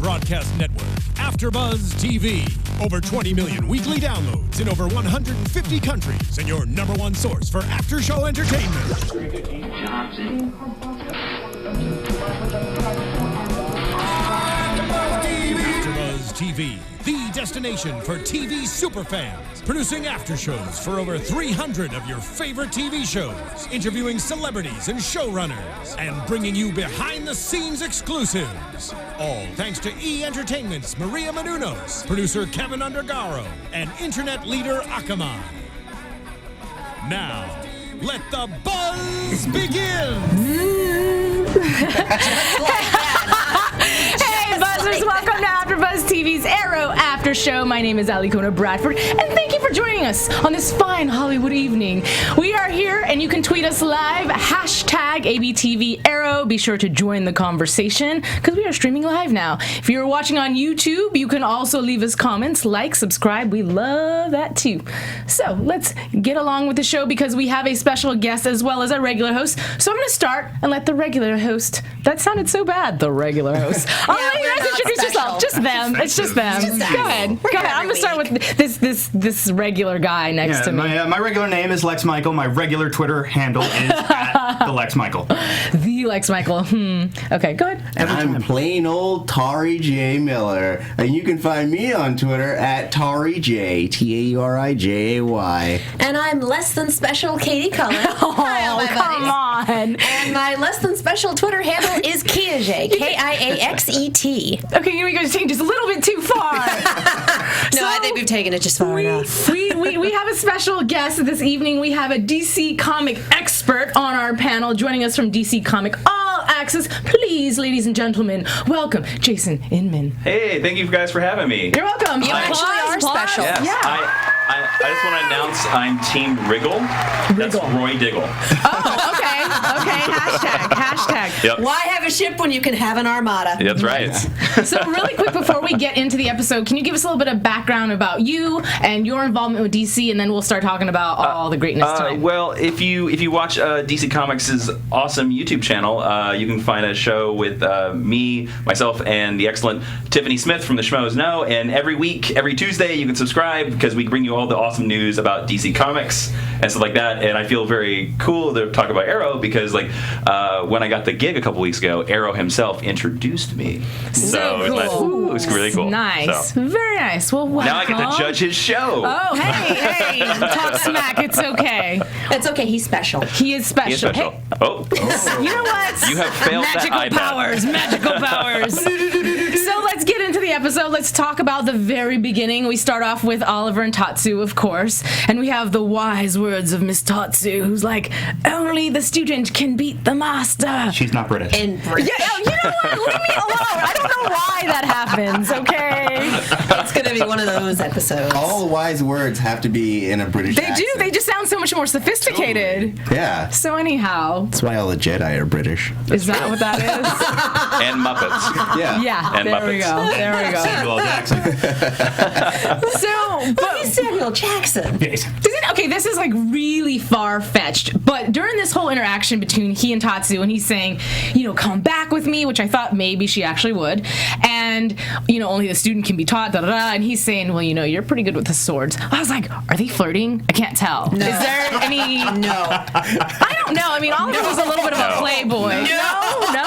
broadcast network, AFTERBUZZ TV. Over 20 million weekly downloads in over 150 countries, and your #1 source for after-show entertainment. AFTERBUZZ TV, the destination for TV superfans. Producing aftershows for over 300 of your favorite TV shows, interviewing celebrities and showrunners, and bringing you behind-the-scenes exclusives. All thanks to E! Entertainment's Maria Menounos, producer Kevin Undergaro, and internet leader Akamai. Now, let the buzz begin! Hey, Buzzers, welcome to AfterBuzz TV's Arrow After Show. My name is Alikona Bradford, and thank you for joining us on this fine Hollywood evening. We are here, and you can tweet us live, #ABTV Arrow. Be sure to join the conversation, because we are streaming live now. If you're watching on YouTube, you can also leave us comments, like, subscribe. We love that, too. So, let's get along with the show, because we have a special guest as well as a regular host. So, I'm going to start and let the regular host, that sounded so bad, the regular host. I'll let you guys introduce yourself. Just them. It's just them. Go ahead. I'm going to start with this regular guy next to me. My regular name is Lex Michael. My regular Twitter handle is at the Lex Michael. The Lex Michael. Okay, go ahead. And I'm plain old Tauri J. Miller. And you can find me on Twitter at Tauri J. TAURIJAY. And I'm less than special Katie Cullen. Oh, come on. And my less than special Twitter handle is Kia J. KIAXET. Okay, here we go. Just a little bit too far. No, I think we've taken it just far enough. We have a special guest this evening. We have a DC comic expert on our panel joining us from DC Comic All Acces. Please, ladies and gentlemen, welcome Jason Inman. Hey, thank you guys for having me. You're welcome. You actually are special. Yes, Yeah. I just want to announce I'm Team Wriggle. That's Roy Diggle. Oh, okay. Hashtag. Yep. Why have a ship when you can have an armada? That's right. So really quick before we get into the episode, can you give us a little bit of background about you and your involvement with DC, and then we'll start talking about all the greatness tonight. Well, if you watch DC Comics' awesome YouTube channel, you can find a show with me, myself, and the excellent Tiffany Smith from the Schmoes Know. And every week, every Tuesday, you can subscribe because we bring you all the awesome news about DC Comics and stuff like that. And I feel very cool to talk about Arrow because, when I got the gig a couple weeks ago, Arrow himself introduced me. So cool. It was really cool. Nice. So. Very nice. Well, welcome. Now I get to judge his show. Oh, hey. Talk smack. It's okay. It's okay. He's special. He is special. He is special. Hey. Oh. You know what? You have failed Magical that iPad. Magical powers. So let's get into the episode. Let's talk about the very beginning. We start off with Oliver and Tatsu, of course, and we have the wise words of Miss Tatsu, who's like, only the student can beat the master. She's not British. In British. Yeah, you know what? Leave me alone. I don't know why that happens, okay? It's going to be one of those episodes. All wise words have to be in a British They accent. do. They just sound so much more sophisticated. Totally. Yeah. So anyhow. That's why all the Jedi are British. Is that what that is? And Muppets. Yeah. Yeah, And there we Muppets. go. There we go. Samuel L. Jackson. He's Samuel Jackson. Okay, this is like really far-fetched, but during this whole interaction between he and Tatsu, and he's saying, come back with me, which I thought maybe she actually would, and, only the student can be taught, da-da-da, and he's saying, well, you're pretty good with the swords. I was like, are they flirting? I can't tell. No. Is there any... No. I don't know. I mean, Oliver was a little bit of a playboy. No.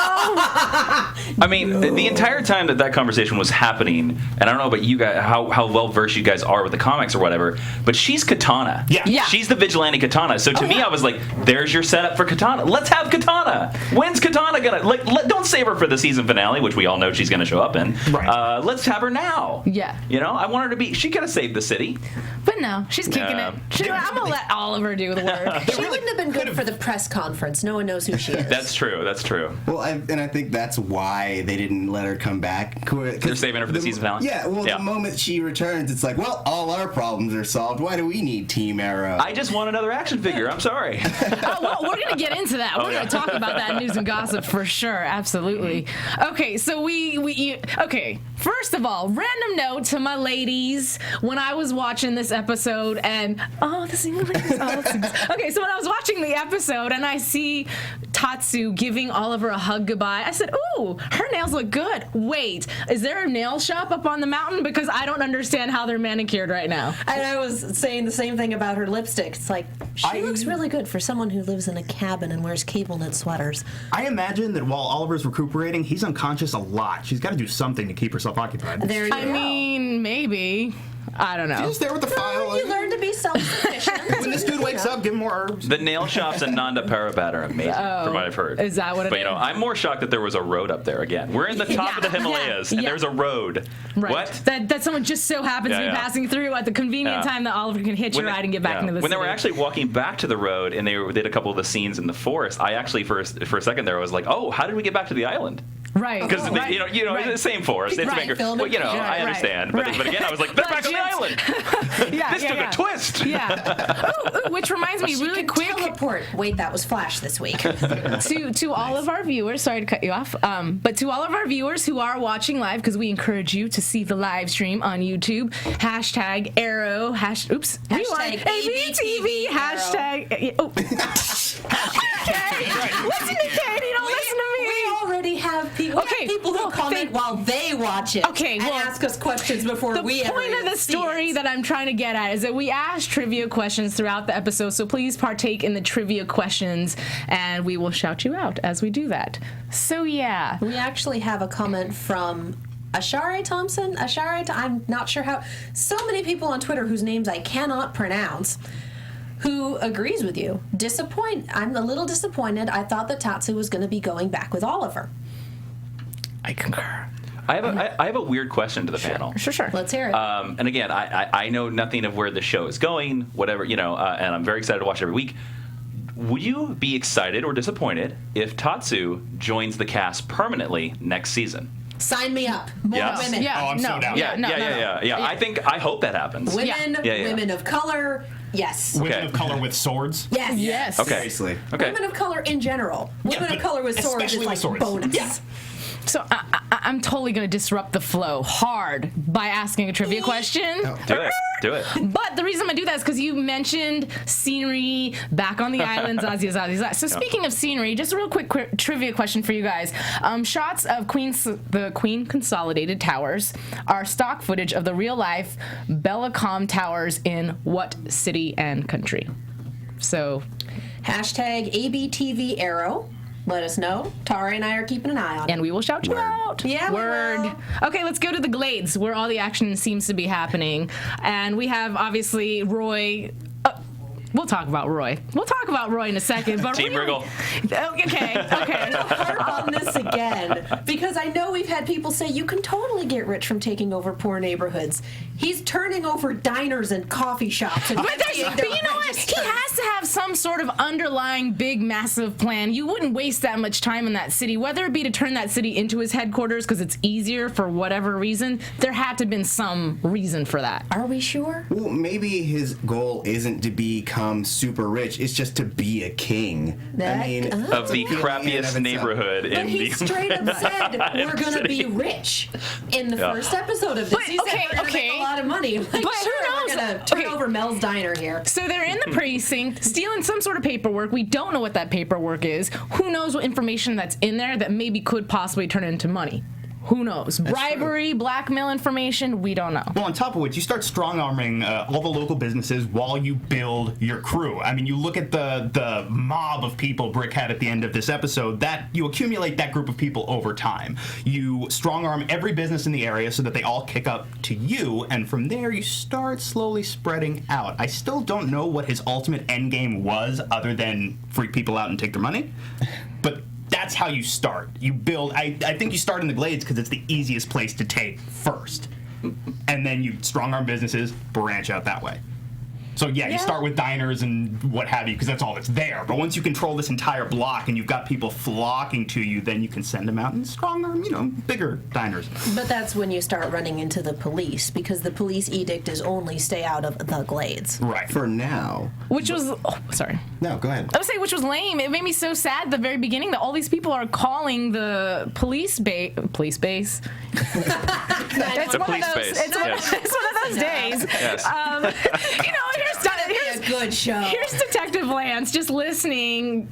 I mean, the entire time that conversation was happening, and I don't know about you guys, how well versed you guys are with the comics or whatever, but she's Katana. Yeah. She's the vigilante Katana. So to me, I was like, there's your setup for Katana. Let's have Katana. When's Katana gonna don't save her for the season finale, which we all know she's gonna show up in. Right. Let's have her now. Yeah. I want her to be. She could have saved the city. But no, she's kicking it. I'm going to let Oliver do the work. She wouldn't have been good for the press conference. No one knows who she is. That's true. Well, I think that's why they didn't let her come back. They're saving her for the season finale. Yeah, the moment she returns, it's like, well, all our problems are solved. Why do we need Team Arrow? I just want another action figure. I'm sorry. Well, we're going to get into that. We're going to talk about that in news and gossip for sure. Absolutely. Okay, so okay, first of all, random note to my ladies when I was watching this episode and, okay, so when I was watching the episode and I see Tatsu giving Oliver a hug goodbye. I said, ooh, her nails look good. Wait, is there a nail shop up on the mountain? Because I don't understand how they're manicured right now. And I was saying the same thing about her lipstick. It's like, she looks really good for someone who lives in a cabin and wears cable knit sweaters. I imagine that while Oliver's recuperating, he's unconscious a lot. She's got to do something to keep herself occupied. There you I go. mean, maybe. I don't know. She's there with the file. You learn to be self-sufficient. When this dude wakes up, give him more herbs. The nail shops in Nanda Parbat are amazing, from what I've heard. Is that what it But is? I'm more shocked that there was a road up there again. We're in the top of the Himalayas, and there's a road. Right. What? That someone just so happens to be passing through at the convenient time that Oliver can hitch a ride and get back into the When city. they were actually walking back to the road and they did a couple of the scenes in the forest, I actually for a second there I was like, oh, how did we get back to the island? Right. Because right. it's the same forest. It's Right. Vancouver. Well, I understand. But again, I was like, they're back on the island. This took a twist. Yeah. Ooh, which reminds me, really quick. Teleport. Wait, that was Flash this week. to all of our viewers, sorry to cut you off, but to all of our viewers who are watching live, because we encourage you to see the live stream on YouTube, hashtag Arrow, Hashtag ABTV, hashtag. Oh. Okay. Listen to Katie, don't listen to me. We already have people who comment while they watch it and ask us questions before we ever The point of the story that I'm trying to get at is that we ask trivia questions throughout the episode, so please partake in the trivia questions, and we will shout you out as we do that. So, yeah. We actually have a comment from Ashare Thompson. I'm not sure how. So many people on Twitter whose names I cannot pronounce, who agrees with you. I'm a little disappointed. I thought that Tatsu was going to be going back with Oliver. I concur. I have a weird question to the panel. Sure. Let's hear it. And again, I know nothing of where the show is going, whatever, and I'm very excited to watch it every week. Would you be excited or disappointed if Tatsu joins the cast permanently next season? Sign me up. More women. Yeah, Oh, I'm so down. Yeah. I hope that happens. Women, women of color, yes. Women of color with swords. Yes. Okay. Seriously. Okay. Women of color in general. Women of color with swords is especially like with swords. bonus. Yeah. So I'm totally going to disrupt the flow hard by asking a trivia question. Do it. But the reason I do that is because you mentioned scenery, back on the islands, Zazzy. So speaking of scenery, just a real quick trivia question for you guys. Shots of the Queen Consolidated Towers are stock footage of the real-life Bellicom Towers in what city and country? So... Hashtag ABTV Arrow. Let us know. Tara and I are keeping an eye on it. And we will shout you out. Yeah, Word. we will. Okay, let's go to the Glades, where all the action seems to be happening. And we have, obviously, Roy... We'll talk about Roy. In a second. But Team really, Wriggle. Okay. Harp on this again, because I know we've had people say you can totally get rich from taking over poor neighborhoods. He's turning over diners and coffee shops. And But you emptying their know what? registers. He has to have some sort of underlying big, massive plan. You wouldn't waste that much time in that city, whether it be to turn that city into his headquarters because it's easier for whatever reason. There had to have been some reason for that. Are we sure? Well, maybe his goal isn't to become super rich. It's just to be a king. Of the crappiest neighborhood But in he the... straight up said we're gonna be rich in the first episode of this. But, He said we're gonna make a lot of money. I'm like, But sure, who we're knows? gonna turn over Mel's Diner here. So they're in the precinct, stealing some sort of paperwork. We don't know what that paperwork is. Who knows what information that's in there that maybe could possibly turn into money? Who knows? Bribery, blackmail information, we don't know. Well, on top of which, you start strong-arming all the local businesses while you build your crew. I mean, you look at the mob of people Brick had at the end of this episode, that you accumulate that group of people over time. You strong-arm every business in the area so that they all kick up to you, and from there you start slowly spreading out. I still don't know what his ultimate endgame was other than freak people out and take their money, but that's how you start. You build. I think you start in the Glades because it's the easiest place to take first, and then you strong arm businesses, branch out that way. So yeah, you start with diners and what have you because that's all that's there. But once you control this entire block and you've got people flocking to you, then you can send them out and strong arm, bigger diners. But that's when you start running into the police, because the police edict is only stay out of the Glades. Right. For now. Which was, sorry. No, go ahead. I would say which was lame. It made me so sad at the very beginning that all these people are calling the police base. It's a police base. It's one of those days. Yes. Here's good show. Here's Detective Lance just listening,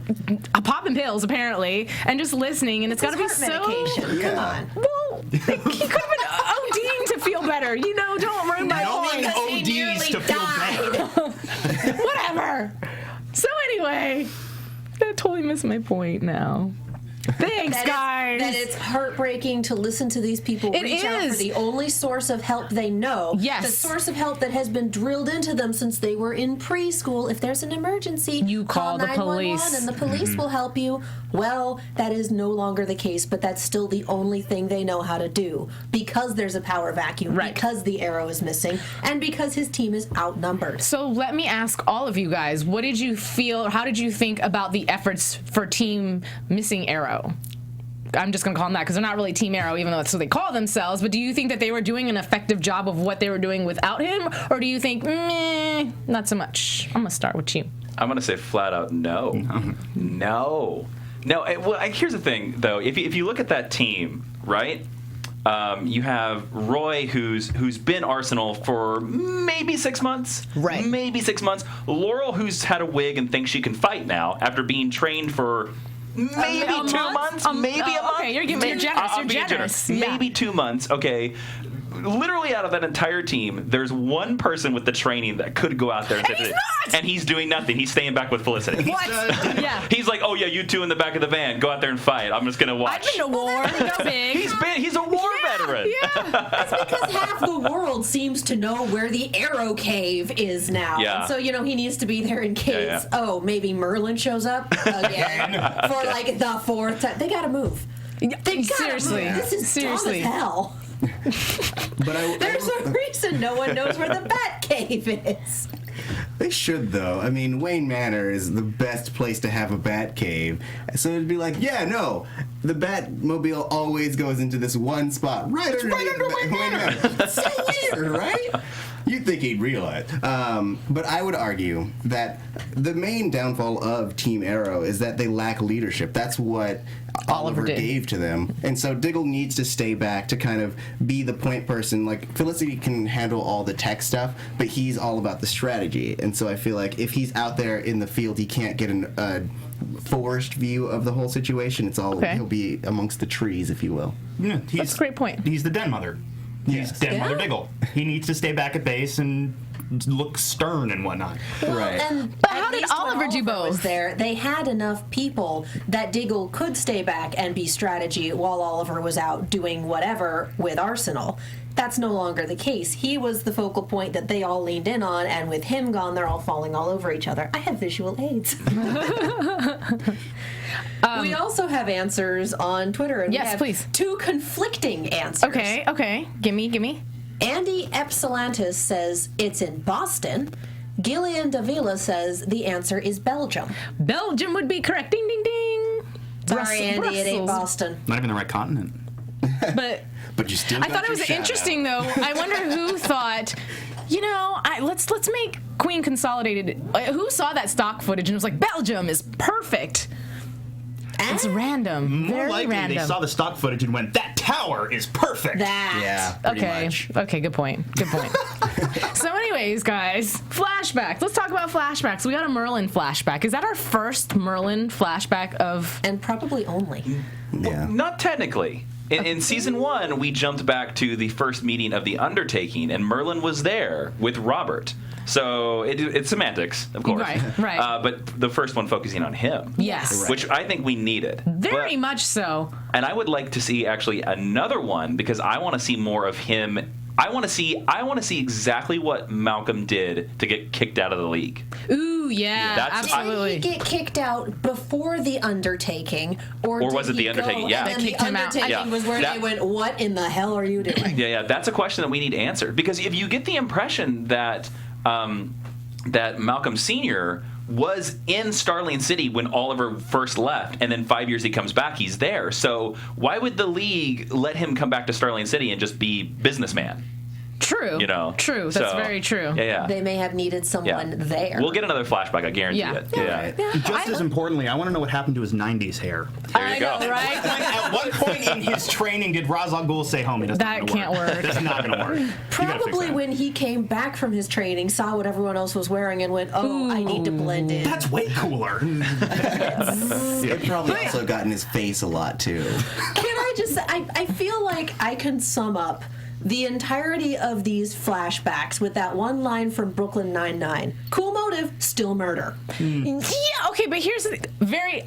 popping pills apparently, and just listening, and it's got to be Heart so. medication. Come on. Well, he could have been ODing to feel better. You know, don't ruin my No point. one ODs to feel better. Whatever. So anyway, I totally missed my point now. Thanks, guys. That it's heartbreaking to listen to these people It reach out for is. the only source of help they know. Yes. The source of help that has been drilled into them since they were in preschool. If there's an emergency, You call the 911 police. and the police will help you. Well, that is no longer the case, but that's still the only thing they know how to do because there's a power vacuum, Right. because the Arrow is missing, and because his team is outnumbered. So let me ask all of you guys, what did you feel, or how did you think about the efforts for Team Missing Arrow? I'm just going to call them that because they're not really Team Arrow, even though that's what they call themselves. But do you think that they were doing an effective job of what they were doing without him? Or do you think, meh, not so much? I'm going to start with you. I'm going to say flat out no. No. Here's the thing, though. If you look at that team, right? You have Roy, who's been Arsenal for maybe 6 months. Right. Maybe 6 months. Laurel, who's had a wig and thinks she can fight now after being trained for maybe A 2 month? months. Maybe a month. Okay, you're generous. I'll You're be generous. Yeah. Maybe 2 months. Okay. Literally out of that entire team, there's one person with the training that could go out there and he's not! and he's doing nothing. He's staying back with Felicity. What? Yeah. He's like, oh yeah, you two in the back of the van, go out there and fight. I'm just gonna watch. I've been to war. Go big. He's a war veteran. Yeah. That's because half the world seems to know where the Arrow Cave is now. Yeah. And so, he needs to be there in case, maybe Merlin shows up again for like the fourth time. They gotta move. They gotta Seriously. move. This is Seriously. dumb as hell. But There's a reason no one knows where the Bat Cave is. They should, though. I mean, Wayne Manor is the best place to have a bat cave. So it'd be like, yeah, no, the Batmobile always goes into this one spot, right under Wayne Manor. So weird, right? You'd think he'd realize. But I would argue that the main downfall of Team Arrow is that they lack leadership. That's what Oliver gave to them. And so Diggle needs to stay back to kind of be the point person. Like, Felicity can handle all the tech stuff, but he's all about the strategy. And so I feel like if he's out there in the field, he can't get a forced view of the whole situation. It's all, he'll be amongst the trees, if you will. Yeah, That's a great point. He's the den mother. He's den mother Diggle. He needs to stay back at base and look stern and whatnot. Right. But how did Oliver do both? Was there, they had enough people that Diggle could stay back and be strategy while Oliver was out doing whatever with Arsenal. That's no longer the case. He was the focal point that they all leaned in on, and with him gone, they're all falling all over each other. I have visual aids. We also have answers on Twitter, and Yes, we have please. 2 conflicting answers. Okay. Gimme. Andy Epsilantis says it's in Boston. Gillian Davila says the answer is Belgium. Belgium would be correct. Ding, ding, ding. Sorry, Andy, it ain't Boston. Not even the right continent. But But you still I thought it was interesting, though. I wonder who thought, let's make Queen Consolidated. Who saw that stock footage and was like, Belgium is perfect. It's random. More Very likely, random. they saw the stock footage and went, "That tower is perfect." Yeah, pretty much. Okay, good point. So anyways, guys, flashbacks. Let's talk about flashbacks. We got a Merlin flashback. Is that our first Merlin flashback of... And probably only. Yeah. Not technically. In season 1, we jumped back to the first meeting of the Undertaking, and Merlin was there with Robert. So it's semantics, of course. Right. But the first one focusing on him. Yes. Which I think we needed. Very much so. And I would like to see actually another one because I want to see more of him. I want to see exactly what Malcolm did to get kicked out of the league. Ooh, yeah, absolutely. Did he get kicked out before the Undertaking, or was did it the he Undertaking? Go, Yeah. and then They the kicked him out. Undertaking Yeah. was where That- they went, "What in the hell are you doing?" Yeah, that's a question that we need answered because if you get the impression that that Malcolm Sr. was in Starling City when Oliver first left, and then 5 years he comes back, he's there. So why would the league let him come back to Starling City and just be businessman? True. You know? True. That's very true. Yeah. They may have needed someone there. We'll get another flashback, I guarantee Yeah. it. Yeah. Just as importantly, I want to know what happened to his 90s hair. There you go. I know, right? At what point in his training did Ra's al Ghul say, homie, That can't work. That's not going to work. You gotta fix Probably that. when he came back from his training, saw what everyone else was wearing, and went, "Oh, I need to blend in." That's way cooler. It probably also got in his face a lot too. Can I just say, I feel like I can sum up the entirety of these flashbacks with that one line from Brooklyn Nine-Nine. Cool motive, still murder. Yeah, okay, but here's the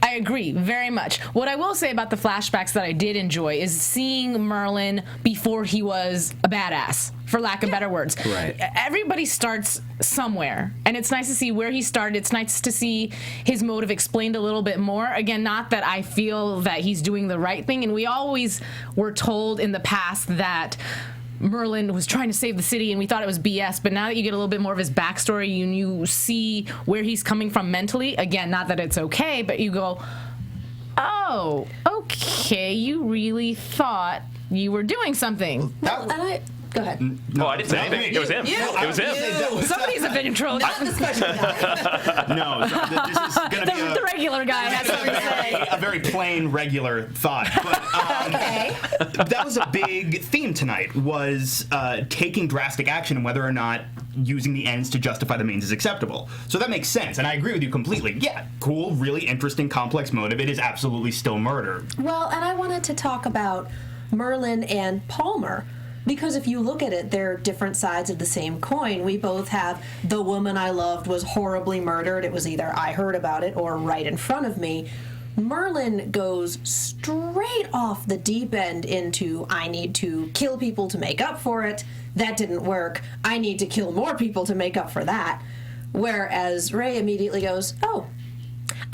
I agree very much. What I will say about the flashbacks that I did enjoy is seeing Merlin before he was a badass, for lack of better words. Right. Everybody starts somewhere, and it's nice to see where he started. It's nice to see his motive explained a little bit more. Again, not that I feel that he's doing the right thing, and we always were told in the past that Merlin was trying to save the city, and we thought it was BS, but now that you get a little bit more of his backstory and you see where he's coming from mentally, again, not that it's okay, but you go, oh, okay, you really thought you were doing something. Well, and go ahead. No, I didn't say anything. It was him. It was him. Somebody's a been trolling. Not the special guy. No, this is going to be The regular guy has something to say. a very plain, regular thought. But Okay. that was a big theme tonight, was taking drastic action and whether or not using the ends to justify the means is acceptable. So that makes sense, and I agree with you completely. Yeah, cool, really interesting, complex motive. It is absolutely still murder. Well, and I wanted to talk about Merlin and Palmer. Because if you look at it, they're different sides of the same coin. We both have the woman I loved was horribly murdered. It was either I heard about it or right in front of me. Merlin goes straight off the deep end into I need to kill people to make up for it. That didn't work. I need to kill more people to make up for that. Whereas Ray immediately goes, oh,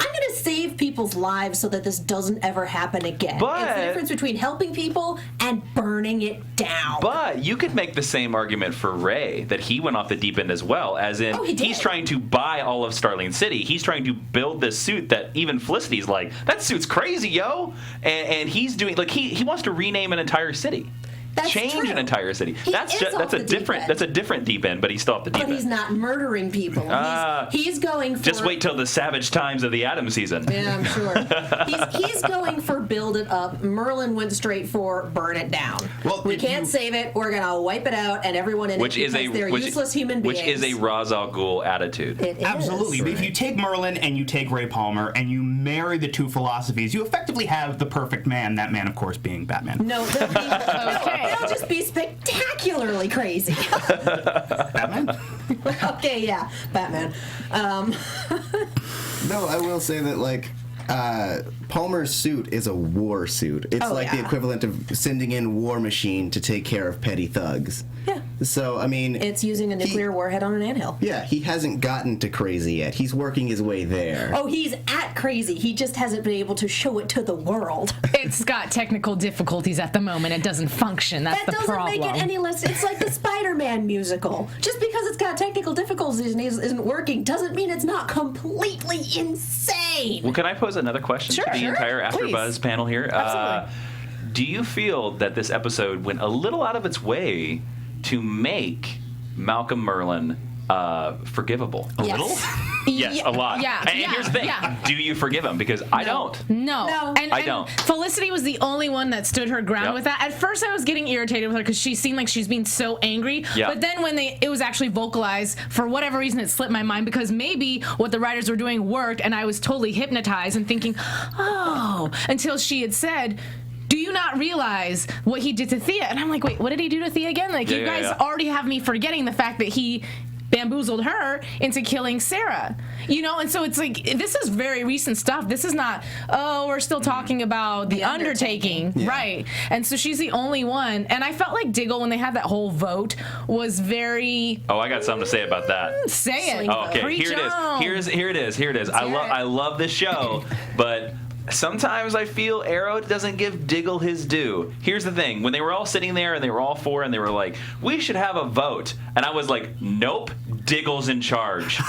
I'm going to save people's lives so that this doesn't ever happen again. But it's the difference between helping people and burning it down. But you could make the same argument for Ray, that he went off the deep end as well, as in he's trying to buy all of Starling City. He's trying to build this suit that even Felicity's like, that suit's crazy, yo. And he's doing, like, he wants to rename an entire city. That's change true. an entire city. He That's is off the deep end. That's a different deep end, but he's still off the deep But end. he's not murdering people. He's going for... Just wait till the savage times of the Atom season. Yeah, I'm sure. He's going for build it up. Merlin went straight for burn it down. Well, we can't save it. We're going to wipe it out and everyone in it because they're useless human beings. Which is a Ra's al Ghul attitude. It is. Absolutely. But if you take Merlin and you take Ray Palmer and you marry the two philosophies, you effectively have the perfect man, that man, of course, being Batman. No, they'll just be spectacularly crazy. Batman? Okay, yeah, Batman. No, I will say that, like, Palmer's suit is a war suit. It's the equivalent of sending in War Machine to take care of petty thugs. Yeah. So, I mean... It's using a nuclear warhead on an anthill. Yeah, he hasn't gotten to crazy yet. He's working his way there. Oh, he's at crazy. He just hasn't been able to show it to the world. It's got technical difficulties at the moment. It doesn't function. That's the problem. That doesn't make it any less... It's like the Spider-Man musical. Just because it's got technical difficulties and isn't working doesn't mean it's not completely insane. Well, can I pose another question to the entire AfterBuzz panel here? Absolutely. Do you feel that this episode went a little out of its way to make Malcolm Merlin forgivable? A little? Yes, a lot. Yeah, and here's the thing. Do you forgive him? Because I don't. No. And I don't. Felicity was the only one that stood her ground with that. At first, I was getting irritated with her because she seemed like she's being so angry. Yeah. But then when it was actually vocalized, for whatever reason, it slipped my mind because maybe what the writers were doing worked, and I was totally hypnotized and thinking, oh, until she had said, do you not realize what he did to Thea? And I'm like, wait, what did he do to Thea again? Like, you guys already have me forgetting the fact that he bamboozled her into killing Sarah. You know, and so it's like, this is very recent stuff. This is not, we're still talking about the undertaking. Yeah. Right. And so she's the only one. And I felt like Diggle, when they had that whole vote, was very... Oh, I got something to say about that. Say it. Okay, Preach here it is. on. Here it is. I love this show, but sometimes I feel Arrow doesn't give Diggle his due. Here's the thing. When they were all sitting there and they were all for and they were like, we should have a vote. And I was like, nope, Diggle's in charge.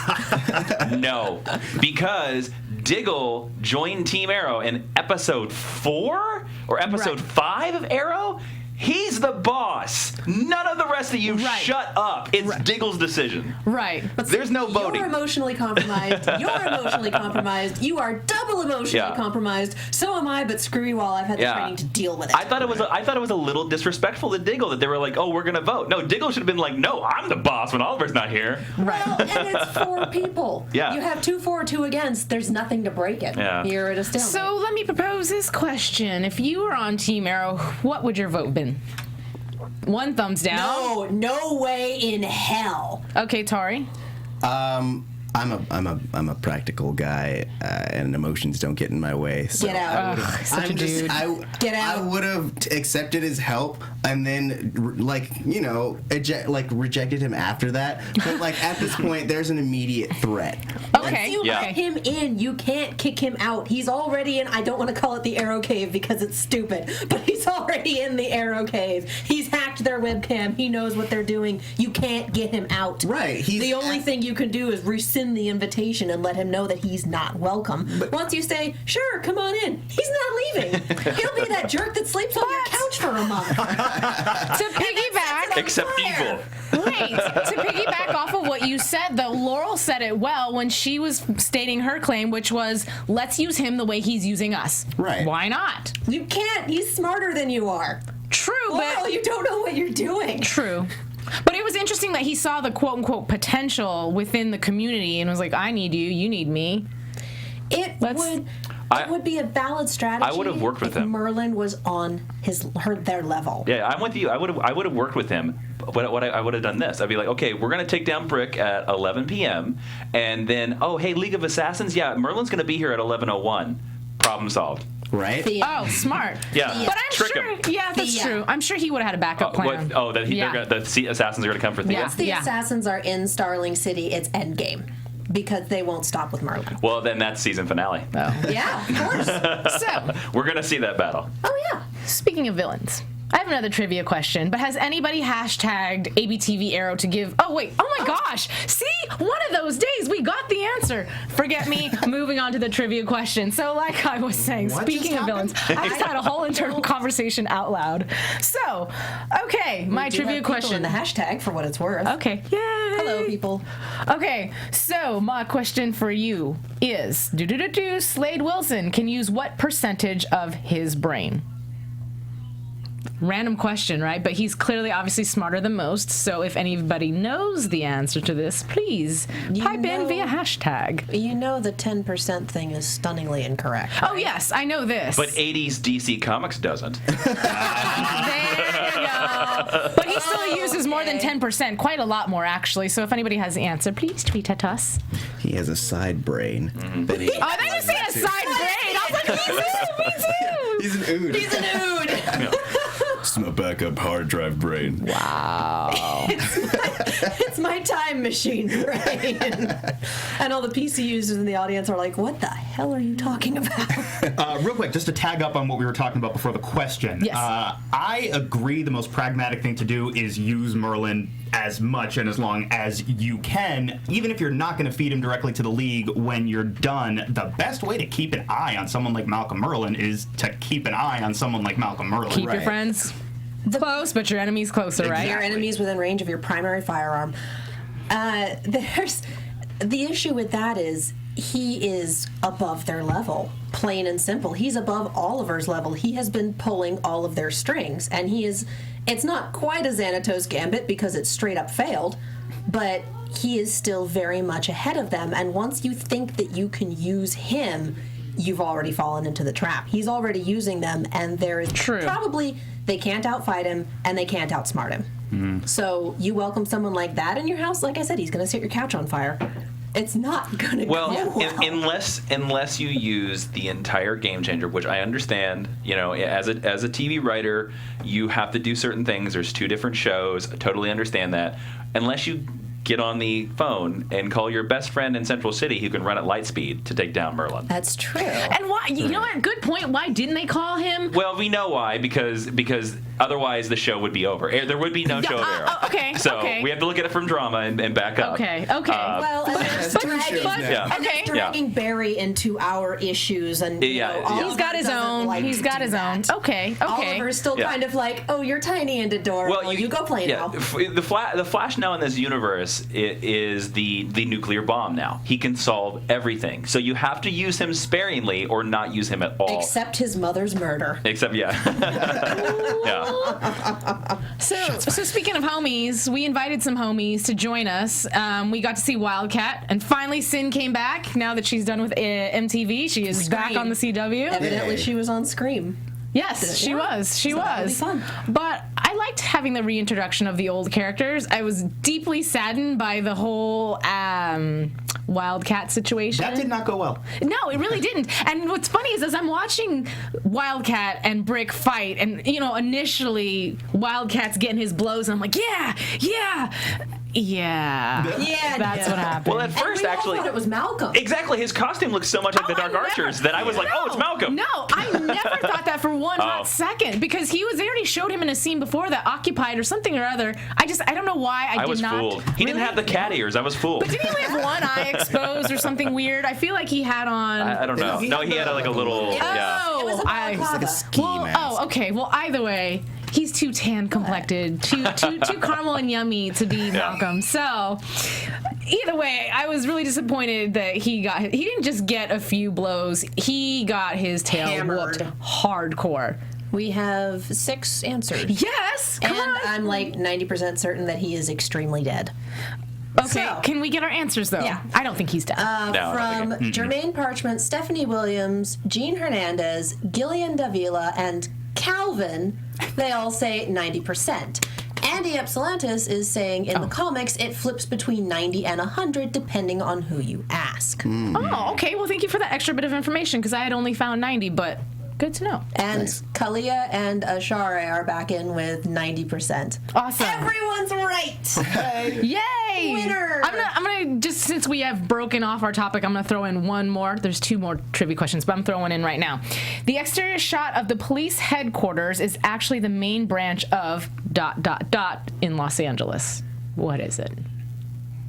No. Because Diggle joined Team Arrow in episode 4 or episode 5 of Arrow. He's the boss. None of the rest of you shut up. It's Diggle's decision. Right. But there's no voting. You're emotionally compromised. You're emotionally compromised. You are double emotionally compromised. So am I, but screw you all. I've had the training to deal with it. I thought it was a little disrespectful to Diggle that they were like, oh, we're going to vote. No, Diggle should have been like, no, I'm the boss when Oliver's not here. Right. Well, and it's 4 people. Yeah. You have 2 for, 2 against. There's nothing to break it. Yeah. You're at a stalemate. So let me propose this question. If you were on Team Arrow, what would your vote been? 1 thumbs down. No way in hell. Okay, Tauri. I'm a practical guy, and emotions don't get in my way. So Get out. Such a dude. Get out. I would have accepted his help and then, rejected him after that. But at this point, there's an immediate threat. Okay. You let him in. You can't kick him out. He's already in. I don't want to call it the Arrow Cave because it's stupid, but he's already in the Arrow Cave. He's hacked their webcam. He knows what they're doing. You can't get him out. Right. The only thing you can do is rescind the invitation and let him know that he's not welcome. But once you say, sure, come on in, he's not leaving. He'll be that jerk that sleeps on your couch for a month. To piggyback, Except evil. wait, to piggyback off of what you said, though, Laurel said it well when she was stating her claim, which was, let's use him the way he's using us. Right. Why not? You can't. He's smarter than you are. True, Well, but you don't know what you're doing. true. But it was interesting that he saw the quote-unquote potential within the community and was like, I need you, you need me. It would be a valid strategy. I would have worked with if him. Merlin was on their level. Yeah, I'm with you. I would have worked with him. But I would have done this. I'd be like, okay, we're going to take down Brick at 11 p.m. And then, oh, hey, League of Assassins, yeah, Merlin's going to be here at 11:01. Problem solved. Right? Oh, smart. Yeah. But I'm Trick sure, him. yeah, that's true. I'm sure he would have had a backup plan. The assassins are going to come for Thea? Once the assassins are in Starling City, it's endgame. Because they won't stop with Merlin. Well, then that's season finale. Oh. Yeah, of course. So, We're going to see that battle. Oh, yeah. speaking of villains, I have another trivia question, but has anybody hashtagged ABTV Arrow to give... Oh, wait. Oh, my gosh. See? One of those days, we got the answer. Forget me. Moving on to the trivia question. So, like I was saying, speaking of villains, I just had a whole internal conversation out loud. So, okay, my trivia question. In the hashtag, for what it's worth. Okay. Yay. Hello, people. Okay, so my question for you is, Slade Wilson can use what percentage of his brain? Random question, right? But he's clearly obviously smarter than most, so if anybody knows the answer to this, please pipe in via hashtag. You know the 10% thing is stunningly incorrect. Oh, yes, I know this. But 80s DC Comics doesn't. There you go. But he still uses more than 10%, quite a lot more, actually. So if anybody has the answer, please tweet at us. He has a side brain. Oh, I thought you said a side brain. I was like, me too. He's an ood. He's an ood. It's my backup hard drive brain. Wow. It's my time machine brain. And all the PC users in the audience are like, what the hell are you talking about? Real quick, just to tag up on what we were talking about before the question. Yes. I agree the most pragmatic thing to do is use Merlin as much and as long as you can, even if you're not going to feed him directly to the league when you're done. The best way to keep an eye on someone like Malcolm Merlin is to keep an eye on someone like Malcolm Merlin. Keep your friends close, but your enemies closer, right? Your enemies within range of your primary firearm. There's the issue with that is he is above their level, plain and simple. He's above Oliver's level. He has been pulling all of their strings, and he is. It's not quite a Xanatos Gambit because it's straight up failed, but he is still very much ahead of them. And once you think that you can use him, you've already fallen into the trap. He's already using them, and there is probably they can't outfight him and they can't outsmart him. Mm-hmm. So you welcome someone like that in your house. Like I said, he's going to set your couch on fire. It's not going to go well. Unless you use the entire Game Changer, which I understand, you know, as a TV writer, you have to do certain things. There's 2 different shows. I totally understand that. Unless you get on the phone and call your best friend in Central City who can run at light speed to take down Merlin. That's true. And why? You know what? Good point. Why didn't they call him? Well, we know why, because otherwise the show would be over. There would be no show of Arrow. Okay. So okay. we have to look at it from drama and back up. Okay. Well, and they're dragging Barry into our issues, and he's got his own. He's got his own. Okay. Oliver's still kind of like, oh, you're tiny and adorable. Well, you go play now. The Flash now in this universe is the nuclear bomb now. He can solve everything. So you have to use him sparingly or not use him at all. Except his mother's murder. Except, yeah. So speaking of homies, we invited some homies to join us. We got to see Wildcat, and finally Sin came back. Now that she's done with MTV, she is back on the CW. Evidently, she was on Scream. Yes, she was. She was. Fun. But I liked having the reintroduction of the old characters. I was deeply saddened by the whole Wildcat situation. That did not go well. No, it really didn't. And what's funny is as I'm watching Wildcat and Brick fight, and initially Wildcat's getting his blows, and I'm like, yeah. That's what happened. Well, at first, actually, thought it was Malcolm. Exactly, his costume looks so much like the Dark Archers that I was like, oh, it's Malcolm. No, I never thought that for one hot second, because they already showed him in a scene before that, Occupied or something or other. I don't know why I did not. I was fooled. He didn't have the cat ears. I was fooled. But didn't he only have one eye exposed or something weird? I feel like he had on. I don't know. No, he had like a little. Oh, it was like a ski mask. Oh, okay. Well, either way. He's too tan complected, too caramel and yummy to be Malcolm. So, either way, I was really disappointed that he didn't just get a few blows. He got his tail whooped hardcore. We have 6 answers. Yes, come on. I'm like 90% certain that he is extremely dead. Okay, can we get our answers though? Yeah. I don't think he's dead. From Jermaine Parchment, Stephanie Williams, Jean Hernandez, Gillian Davila, and Calvin, they all say 90%. Andy Epsilantis is saying in the comics it flips between 90 and 100 depending on who you ask. Oh, okay. Well, thank you for that extra bit of information, because I had only found 90, but good to know. And Kalia and Ashare are back in with 90%. Awesome. Everyone's right. Yay! Winner. I'm gonna just, since we have broken off our topic, I'm gonna throw in one more. There's 2 more trivia questions, but I'm throwing in right now. The exterior shot of the police headquarters is actually the main branch of ... in Los Angeles. What is it?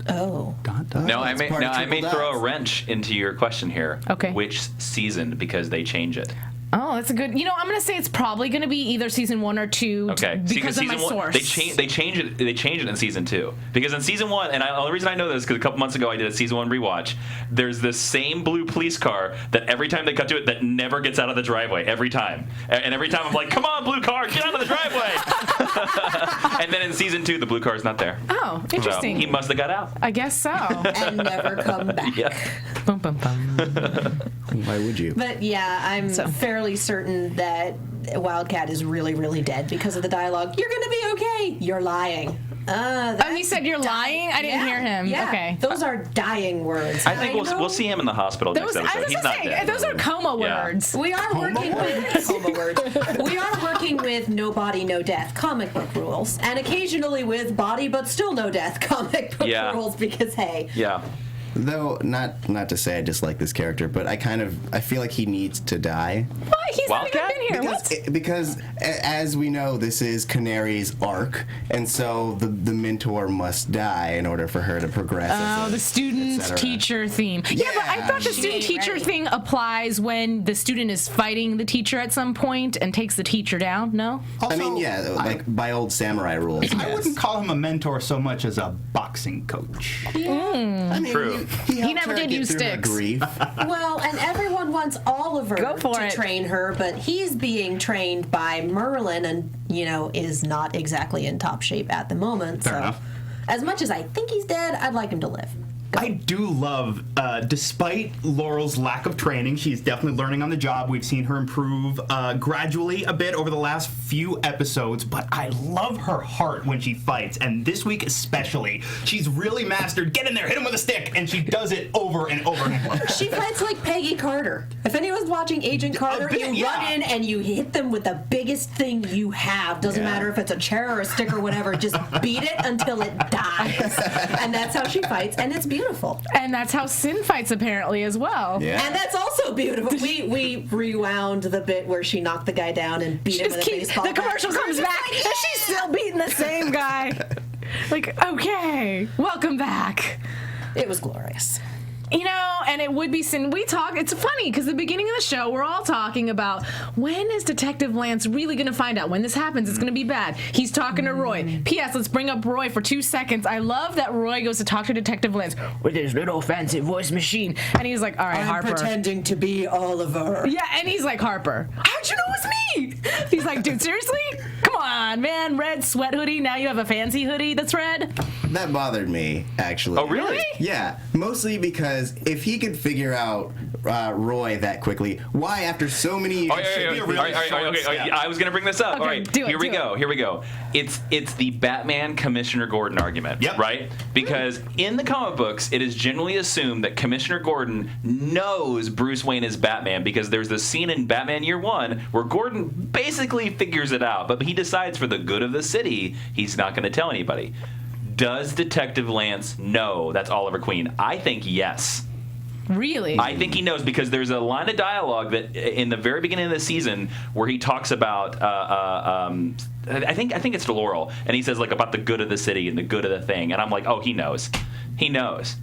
Oh. No, I may throw a wrench into your question here. Okay. Which season? Because they change it. Oh, that's a good. I'm gonna say it's probably gonna be either season 1 or 2. Okay, because of my source. They change it in season 2, because in season 1, and the only reason I know this is because a couple months ago I did a season 1 rewatch. There's this same blue police car that every time they cut to it, that never gets out of the driveway every time, and every time I'm like, come on, blue car, get out of the driveway. And then in season 2, the blue car is not there. Oh, interesting. So he must have got out. I guess so. And never come back. Yeah. Bum, bum, bum. Why would you? But yeah, I'm fairly certain that Wildcat is really, really dead because of the dialogue. You're gonna be okay. You're lying. He said you're lying? I didn't hear him. Yeah. Okay. Those are dying words. I think we'll see him in the hospital next episode. He's not dead. Those are coma words. We are working with coma words. We are working with no body, no death comic book rules, and occasionally with body but still no death comic book rules, because hey. Yeah. Though, not to say I dislike this character, but I feel like he needs to die. What? He's not even been here. Because as we know, this is Canary's arc, and so the mentor must die in order for her to progress. The student-teacher theme. Yeah, but I thought the student-teacher thing applies when the student is fighting the teacher at some point and takes the teacher down, no? Also, I mean, like by old samurai rules. I wouldn't call him a mentor so much as a boxing coach. I mean, True. He never did use sticks. Well, and everyone wants Oliver to train her, but he's being trained by Merlin and, is not exactly in top shape at the moment. Fair enough. As much as I think he's dead, I'd like him to live. I do love, despite Laurel's lack of training, she's definitely learning on the job. We've seen her improve gradually a bit over the last few episodes, but I love her heart when she fights, and this week especially. She's really mastered, get in there, hit him with a stick, and she does it over and over and over. She fights like Peggy Carter. If anyone's watching Agent Carter, you run in and you hit them with the biggest thing you have. Doesn't matter if it's a chair or a stick or whatever, just beat it until it dies. And that's how she fights, and it's beautiful. And that's how Sin fights apparently as well. Yeah. And that's also beautiful. We rewound the bit where she knocked the guy down and beat him with a baseball the commercial bat. comes back and she's still beating the same guy. Like, okay, welcome back. It was glorious. You know, and it would be Sin. It's funny because the beginning of the show, we're all talking about when is Detective Lance really going to find out? When this happens, it's going to be bad. He's talking to Roy. P.S. Let's bring up Roy for 2 seconds. I love that Roy goes to talk to Detective Lance with his little fancy voice machine. And he's like, all right, Harper. Pretending to be Oliver. Yeah, and he's like, Harper, how'd you know it was me? He's like, dude, seriously? Come on, man. Red sweat hoodie. Now you have a fancy hoodie that's red? That bothered me, actually. Oh, really? Yeah, mostly because if he could figure out Roy that quickly, why after so many years? I was going to bring this up. Okay, All right, do it, here we do go. it. Here we go. It's the Batman Commissioner Gordon argument, right? Because in the comic books, it is generally assumed that Commissioner Gordon knows Bruce Wayne is Batman because there's this scene in Batman Year One where Gordon basically figures it out, but he decides for the good of the city, he's not going to tell anybody. Does Detective Lance know that's Oliver Queen? I think yes. Really? I think he knows because there's a line of dialogue that in the very beginning of the season where he talks about I think it's to Laurel, and he says like about the good of the city and the good of the thing, and I'm like, oh, he knows. He knows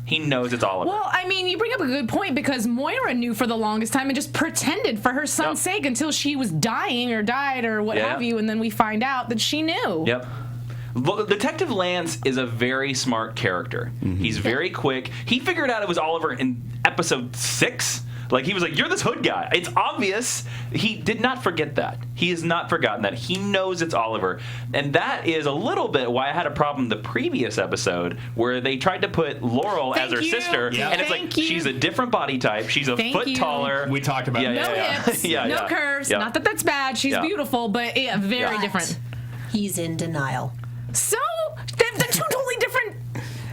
it's Oliver. Well, I mean, you bring up a good point because Moira knew for the longest time and just pretended for her son's sake until she was dying or died or what have you, and then we find out that she knew. Yep. Detective Lance is a very smart character. Mm-hmm. He's very quick. He figured out it was Oliver in episode 6. Like, he was like, you're this hood guy. It's obvious. He did not forget that. He has not forgotten that. He knows it's Oliver. And that is a little bit why I had a problem the previous episode where they tried to put Laurel as her sister. Yeah. And it's like, she's a different body type. She's a foot taller. We talked about No hips, no curves. Yeah. Not that that's bad. She's beautiful, but very different. He's in denial. So, they're two totally different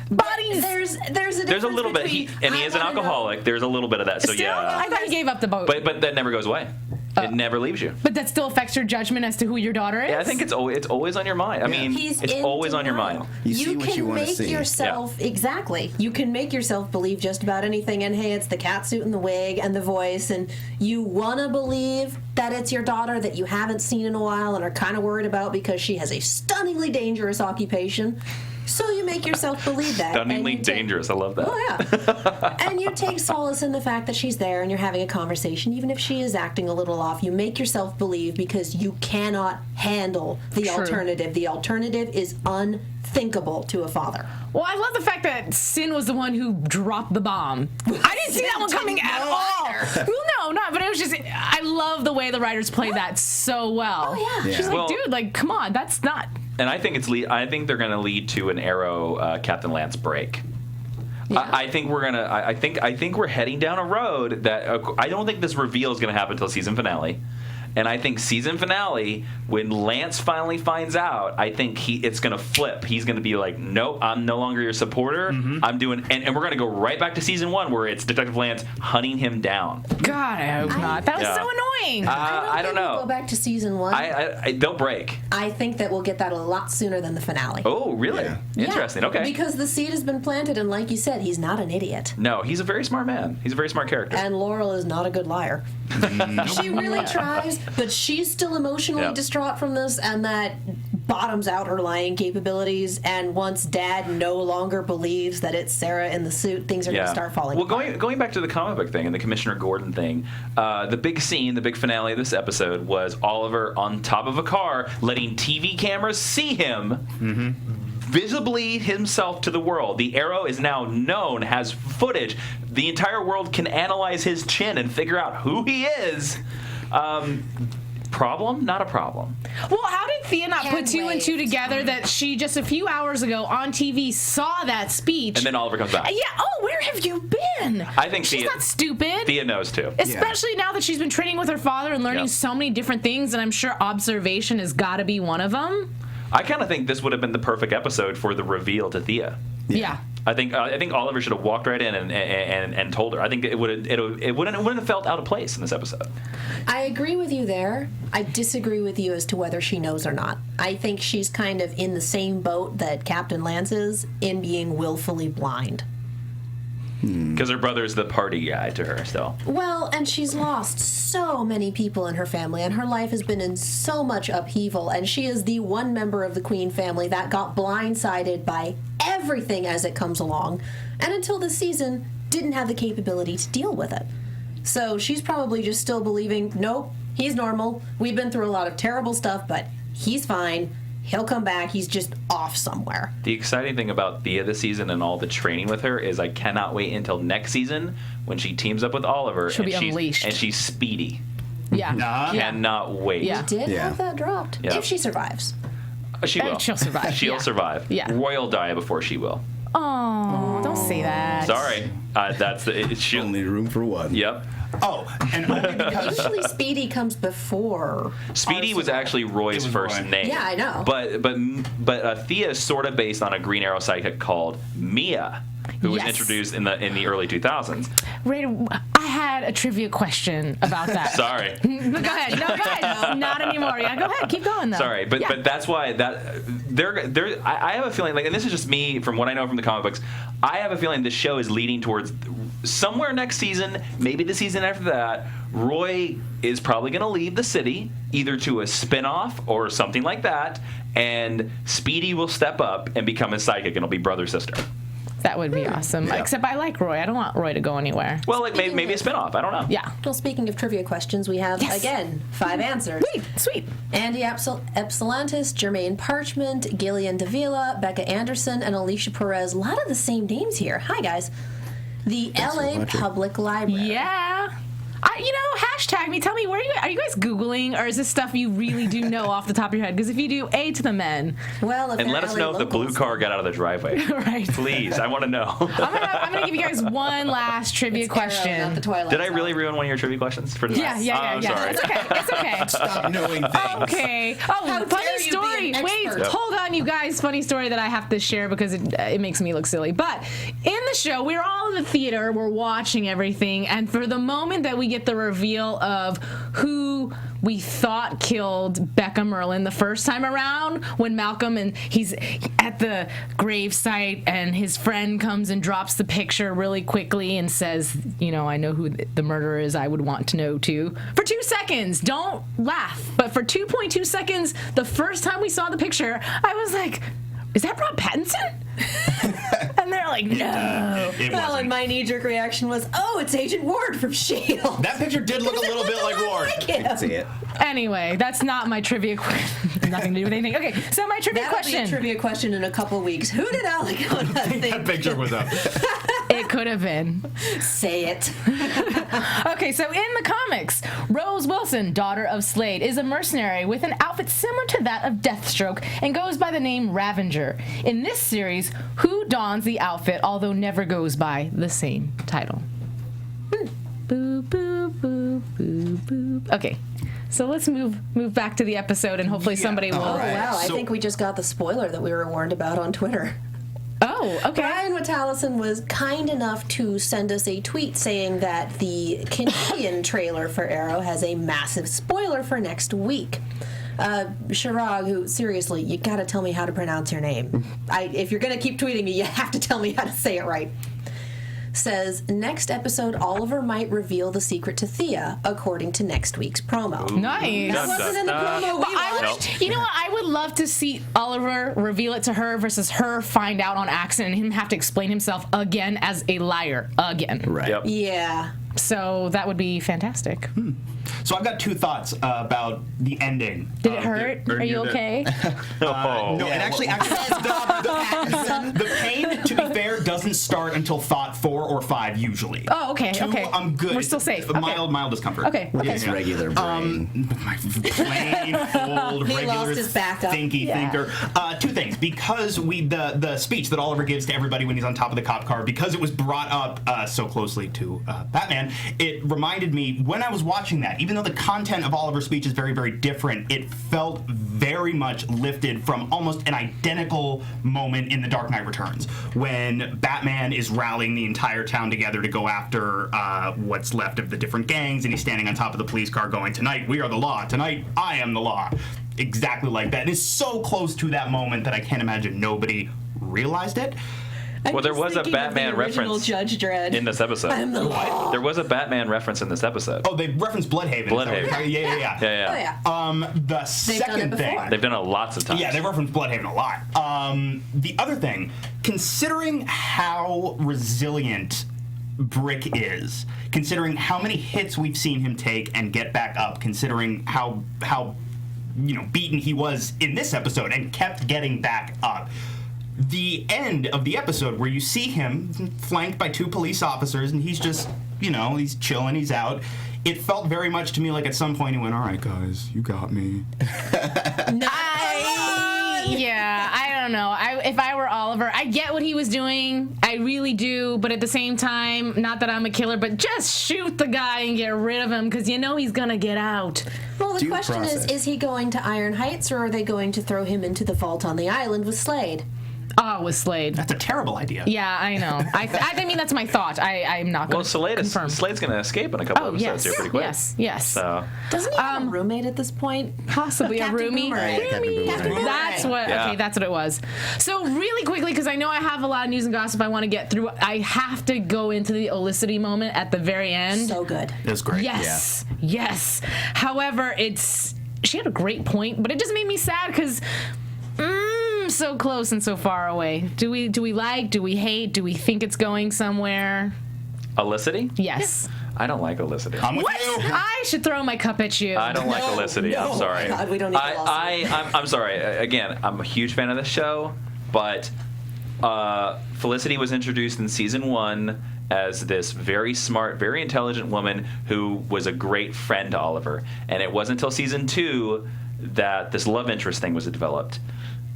bodies. There's a difference. There's a little bit. He is an alcoholic. There's a little bit of that. So Still? yeah. I thought he gave up the boat. But that never goes away. It never leaves you. But that still affects your judgment as to who your daughter is? Yeah, I think it's always on your mind. I mean, it's always on your mind. You see what you want to see. Yourself exactly. You can make yourself believe just about anything, and hey, it's the cat suit and the wig and the voice, and you want to believe that it's your daughter that you haven't seen in a while and are kind of worried about because she has a stunningly dangerous occupation. So you make yourself believe that. Stunningly dangerous. I love that. Oh, yeah. And you take solace in the fact that she's there and you're having a conversation, even if she is acting a little off. You make yourself believe because you cannot handle the alternative. The alternative is unthinkable to a father. Well, I love the fact that Sin was the one who dropped the bomb. I didn't see that one coming at all. Well, no, but it was just, I love the way the writers played that so well. Oh, yeah. She's like, dude, like, come on, that's not... And I think they're going to lead to an Arrow Captain Lance break. Yeah. I think we're gonna. I think we're heading down a road that I don't think this reveal is going to happen until season finale. And I think season finale, when Lance finally finds out, I think it's going to flip. He's going to be like, nope, I'm no longer your supporter. Mm-hmm. I'm doing, and we're going to go right back to season 1 where it's Detective Lance hunting him down. God, I hope not. That was so annoying. I don't know. We'll go back to season 1. They'll break. I think that we'll get that a lot sooner than the finale. Oh, really? Yeah. Interesting. Yeah, okay. Because the seed has been planted, and like you said, he's not an idiot. No, he's a very smart man. He's a very smart character. And Laurel is not a good liar. She really tries, but she's still emotionally distraught from this, and that bottoms out her lying capabilities. And once Dad no longer believes that it's Sarah in the suit, things are going to start falling apart. Going back to the comic book thing and the Commissioner Gordon thing, the big scene, the big finale of this episode was Oliver on top of a car letting TV cameras see him visibly himself to the world. The Arrow is now known, has footage. The entire world can analyze his chin and figure out who he is. Problem? Not a problem. Well, how did Thea not put two and two wait. together that she just a few hours ago on TV saw that speech? And then Oliver comes back. Yeah. Oh, where have you been? I think she's Thea- not stupid. Thea knows too. Especially now that she's been training with her father and learning Yeah. so many different things, and I'm sure observation has got to be one of them. I kind of think this would have been the perfect episode for the reveal to Thea. Yeah. I think Oliver should have walked right in and told her. I think it wouldn't have felt out of place in this episode. I agree with you there. I disagree with you as to whether she knows or not. I think she's kind of in the same boat that Captain Lance is in being willfully blind. Because her brother's the party guy to her still. Well, and she's lost so many people in her family, and her life has been in so much upheaval, and she is the one member of the Queen family that got blindsided by everything as it comes along, and until this season, didn't have the capability to deal with it. So she's probably just still believing, nope, he's normal, we've been through a lot of terrible stuff, but he's fine, he'll come back, he's just off somewhere. The exciting thing about Thea this season and all the training with her is I cannot wait until next season when she teams up with Oliver She'll and be unleashed. and she's speedy. Yeah. Cannot wait. Yeah. Did have that dropped, Yeah. if she survives. She will. She'll survive. She'll Yeah. survive. Yeah. Roy will die before she will. Oh, don't say that. Sorry. That's the. She'll. Only room for one. Yep. Oh, and only because Usually Speedy comes before. Speedy our was survival. actually Roy's It was first Roy. name. Yeah, I know. But Thea is sort of based on a Green Arrow sidekick called Mia, who was Yes. introduced in the early 2000s. Rita, I had a trivia question about that. Sorry. Go ahead. No, go ahead. Not anymore. Yeah, go ahead. Keep going, though. Sorry, but Yeah. but that's why I have a feeling like, and this is just me from what I know from the comic books, I have a feeling this show is leading towards somewhere next season, maybe the season after that, Roy is probably going to leave the city either to a spin-off or something like that, and Speedy will step up and become his sidekick, and it'll be brother sister. That would be awesome. Yeah. Except I like Roy. I don't want Roy to go anywhere. Well, like maybe a spin-off. I don't know. Yeah. Well, speaking of trivia questions, we have, Yes. again, 5 answers. Sweet. Andy Epsilantis, Jermaine Parchment, Gillian Davila, Becca Anderson, and Alicia Perez. A lot of the same names here. Hi, guys. The Thanks for LA watching. Public Library. Yeah. Hashtag me. Tell me, are you guys Googling, or is this stuff you really do know off the top of your head? Because if you do, A to the men. Well, if And they're let us LA know if the blue locals, car got out of the driveway. Right. Please, I want to know. I'm gonna give you guys one last trivia it's Arrow, question. not the Twilight Did I really Zone. ruin one of your trivia questions for Yeah. I'm sorry. It's okay. It's okay. Stop knowing things. Okay. Oh, How funny dare you be story. an Wait, expert. hold on, you guys. Funny story that I have to share because it makes me look silly. But in the show, we're all in the theater. We're watching everything. And for the moment that we get the reveal of who we thought killed Becca Merlin the first time around, when Malcolm and he's at the gravesite and his friend comes and drops the picture really quickly and says, I know who the murderer is. I would want to know too. For 2 seconds, don't laugh. But for 2.2 seconds, the first time we saw the picture, I was like, is that Rob Pattinson? And they're like, no. it Well, wasn't. and my knee-jerk reaction was, oh, it's Agent Ward from S.H.I.E.L.D. That picture did look a little bit like Ward. See it. Anyway, that's not my trivia question. Nothing to do with anything. Okay, so my trivia That'll be question. a trivia question in a couple weeks. Who did Alikona That think? picture was up. It could have been. Say it. Okay, so in the comics, Rose Wilson, daughter of Slade, is a mercenary with an outfit similar to that of Deathstroke and goes by the name Ravenger. In this series, who dons the outfit, although never goes by the same title? Boop, boop, boop, boop, boop. Okay, so let's move back to the episode, and hopefully somebody will. Oh, Right. wow. I So- think we just got the spoiler that we were warned about on Twitter. Oh, okay. Brian Watallison was kind enough to send us a tweet saying that the Canadian trailer for Arrow has a massive spoiler for next week. Shirag, who, seriously, you gotta tell me how to pronounce your name. If you're gonna keep tweeting me, you have to tell me how to say it right. Says, next episode, Oliver might reveal the secret to Thea, according to next week's promo. Nice. That wasn't in the promo we I watched. would, you know what? I would love to see Oliver reveal it to her versus her find out on accident and him have to explain himself again as a liar again. Right. Yep. Yeah. So that would be fantastic. So I've got two thoughts about the ending. Did it hurt? Are you okay? No, it actually the pain, to be fair, doesn't start until thought 4 or 5 usually. Oh, okay, 2, okay. I'm good. We're still safe. Okay. Mild discomfort. Okay. His regular brain. My plain old He regular lost his backup. thinker. Two things, because the speech that Oliver gives to everybody when he's on top of the cop car, because it was brought up so closely to Batman, it reminded me when I was watching that, even though the content of Oliver's speech is very, very different, it felt very much lifted from almost an identical moment in The Dark Knight Returns, when Batman is rallying the entire town together to go after what's left of the different gangs, and he's standing on top of the police car going, "Tonight we are the law, tonight I am the law." Exactly like that. It is so close to that moment that I can't imagine nobody realized it. Well, there was a Batman reference Judge Dredd in this episode. I'm the law. There was a Batman reference in this episode. Oh, they referenced Bloodhaven. Bloodhaven. Yeah. Oh yeah. The second thing. They've done it lots of times. Yeah, they referenced Bloodhaven a lot. The other thing, considering how resilient Brick is, considering how many hits we've seen him take and get back up, considering how beaten he was in this episode and kept getting back up. The end of the episode where you see him flanked by 2 police officers and he's just, he's chilling, he's out. It felt very much to me like at some point he went, "All right, guys, you got me." I don't know. If I were Oliver, I get what he was doing. I really do. But at the same time, not that I'm a killer, but just shoot the guy and get rid of him because he's going to get out. Well, the Due question process. is he going to Iron Heights or are they going to throw him into the vault on the island with Slade? With Slade. That's a terrible idea. Yeah, I know. I mean, that's my thought. I'm not going to confirm. Slade's going to escape in a couple episodes here pretty quick. Yes. So. Doesn't he have a roommate at this point? Possibly a roomie. That's what. Yeah. Okay, that's what it was. So really quickly, because I know I have a lot of news and gossip I want to get through. I have to go into the Olicity moment at the very end. So good. It was great. Yes. However, she had a great point, but it just made me sad because. So close and so far away. Do we like? Do we hate? Do we think it's going somewhere? Olicity? Yes. I don't like Olicity. I'm with What? you. I should throw my cup at you. I don't like Olicity. I'm sorry. God, we don't need a lawsuit. I'm sorry. Again, I'm a huge fan of this show, but Felicity was introduced in season 1 as this very smart, very intelligent woman who was a great friend to Oliver. And it wasn't until season 2 that this love interest thing was developed.